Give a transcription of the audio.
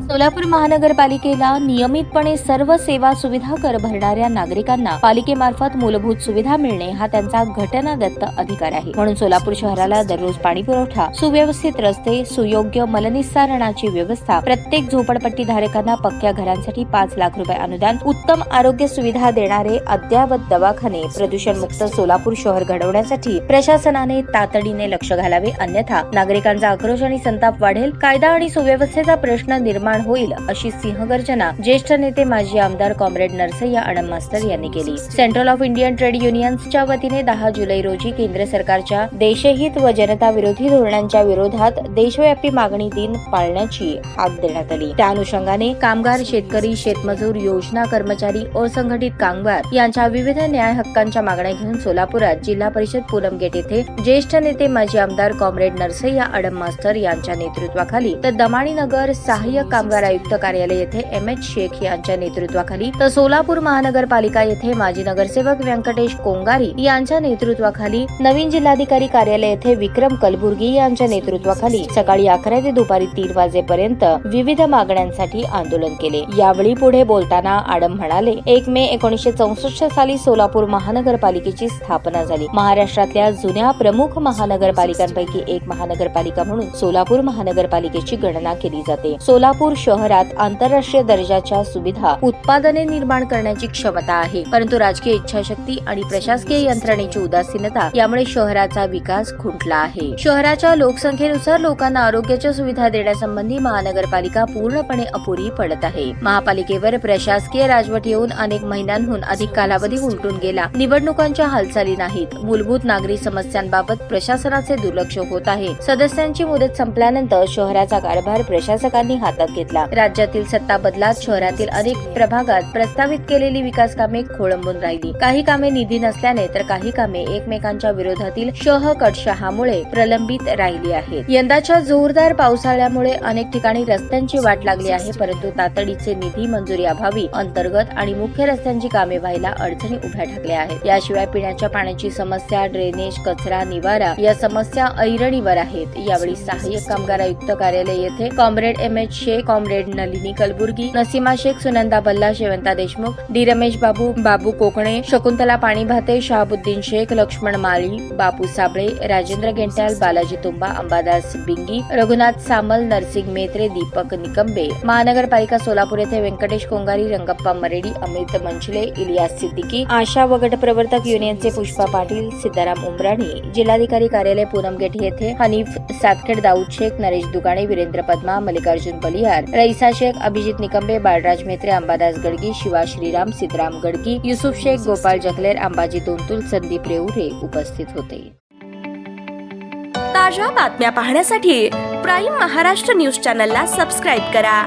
सोलापूर महानगरपालिकेला नियमितपणे सर्व सेवा सुविधा कर भरणाऱ्या नागरिकांना पालिकेमार्फत मूलभूत सुविधा मिळणे हा त्यांचा घटनादत्त अधिकार आहे. म्हणून सोलापूर शहराला दररोज पाणी पुरवठा, सुव्यवस्थित रस्ते, सुयोग्य मलनिस्सारणाची व्यवस्था, प्रत्येक झोपडपट्टी धारकांना पक्क्या घरांसाठी 5 लाख रुपये अनुदान, उत्तम आरोग्य सुविधा देणारे अद्ययावत दवाखाने, प्रदूषणमुक्त सोलापूर शहर घडवण्यासाठी प्रशासनाने तातडीने लक्ष घालावे, अन्यथा नागरिकांचा आक्रोश आणि संताप वाढेल, कायदा आणि सुव्यवस्थेचा प्रश्न निर्माण होईल, अशी सिंहगर्जना ज्येष्ठ नेते माजी आमदार कॉम्रेड नरसय्या अडम मास्तर यांनी केली. सेंट्रल ऑफ इंडियन ट्रेड युनियन्सच्या वतीने 10 जुलै रोजी केंद्र सरकारच्या देशहित व जनता विरोधी धोरणांच्या विरोधात देशव्यापी मागणी दिन पाळण्याची हाक देण्यात आली. त्या अनुषंगाने कामगार, शेतकरी, शेतमजूर, योजना कर्मचारी, असंघटित कामगार यांच्या विविध न्याय हक्कांच्या मागण्या घेऊन सोलापुरात जिल्हा परिषद पूनम गेट येथे ज्येष्ठ नेते माजी आमदार कॉम्रेड नरसय्या अडम मास्तर यांच्या नेतृत्वाखाली तर दमाणी नगर सहाय्यक कामगार आयुक्त कार्यालय येथे एम.एच. शेख यांच्या नेतृत्वाखाली तर सोलापूर महानगरपालिका येथे माजी नगरसेवक व्यंकटेश कोंगारी यांच्या नेतृत्वाखाली, नवीन जिल्हाधिकारी कार्यालय येथे विक्रम कलबुर्गी यांच्या नेतृत्वाखाली सकाळी 11 ते दुपारी 3 वाजेपर्यंत विविध मागण्यांसाठी आंदोलन केले. यावेळी पुढे बोलताना आडम म्हणाले, 1 मे 1964 साली सोलापूर महानगरपालिकेची स्थापना झाली. महाराष्ट्रातल्या जुन्या प्रमुख महानगरपालिकांपैकी एक महानगरपालिका म्हणून सोलापूर महानगरपालिकेची गणना केली जाते. सोलापूर शहरात आंतरराष्ट्रीय दर्जाच्या सुविधा, उत्पादने निर्माण करण्याची क्षमता आहे, परंतु राजकीय इच्छाशक्ती आणि प्रशासकीय यंत्रणेची उदासीनता यामुळे शहराचा विकास खुंटला आहे. शहराच्या लोकसंख्येनुसार लोकांना आरोग्याच्या सुविधा देण्यासंबंधी महानगरपालिका पूर्णपणे अपुरी पडत आहे. महापालिकेवर प्रशासकीय राजवट येऊन अनेक महिन्यांहून अधिक कालावधी उलटून गेला. निवडणुकांच्या हालचाली नाहीत. मूलभूत नागरी समस्यांबाबत प्रशासनाचे दुर्लक्ष होत आहे. सदस्यांची मुदत संपल्यानंतर शहराचा कारभार प्रशासकांनी हातात घेतला. राज्यातील सत्ता बदलात शहरातील अनेक प्रभागात प्रस्तावित केलेली विकास कामे खोळंबून राहिली. काही कामे निधी नसल्याने तर काही कामे एकमेकांच्या विरोधातील शहामुळे प्रलंबित राहिली आहेत. यंदाच्या जोरदार पावसाळ्यामुळे अनेक ठिकाणी रस्त्यांची वाट लागली आहे, परंतु तातडीचे निधी मंजुरी अभावी अंतर्गत आणि मुख्य रस्त्यांची कामे व्हायला अडचणी उभ्या ठाकल्या आहेत. याशिवाय पिण्याच्या पाण्याची समस्या, ड्रेनेज, कचरा, निवारा या समस्या ऐरणीवर आहेत. यावेळी सहाय्यक कामगार आयुक्त कार्यालय येथे comrade M H. Shaikh, comrade Nalini Kalburgi, Nasima Shaikh, Sunanda Balla, Shevanta Deshmukh, D Ramesh Babu Kokane, Shakuntala Panibhate, Shahabuddin Shaikh, Laxman माळी, बापू साबळे, राजेंद्र गेंट्याल, बालाजी तुंबा, अंबादास बिंगी, रघुनाथ सामल, नरसिंग मेत्रे, दीपक निकंबे, महानगरपालिका सोलापूर येथे व्यंकटेश कोंगारी, रंगप्पा मरेडी, अमित मंचले, इलियास सिद्दीकी, आशा व गटप्रवर्तक युनियनचे पुष्पा पाटील, सिद्धाराम उमराणी, जिल्हाधिकारी कार्यालय पूनम गेट येथे हनीफ सातखेड, दाऊद शेख, नरेश दुगाणे, वीरेंद्र पद्मा, मल्लिकार्जुन बलियार, रईसा शेख, अभिजित निकंबे, बाळराज मेत्रे, अंबादास गडगी, शिवा श्रीराम, सिद्धराम गडगी, युसुफ शेख, गोपाळ जखलेर, अंबाजी दोंतुल, संदीप रेऊरे उपस्थित होते. ताज्या बातम्या पाहण्यासाठी प्राईम महाराष्ट्र न्यूज चॅनलला सबस्क्राईब करा.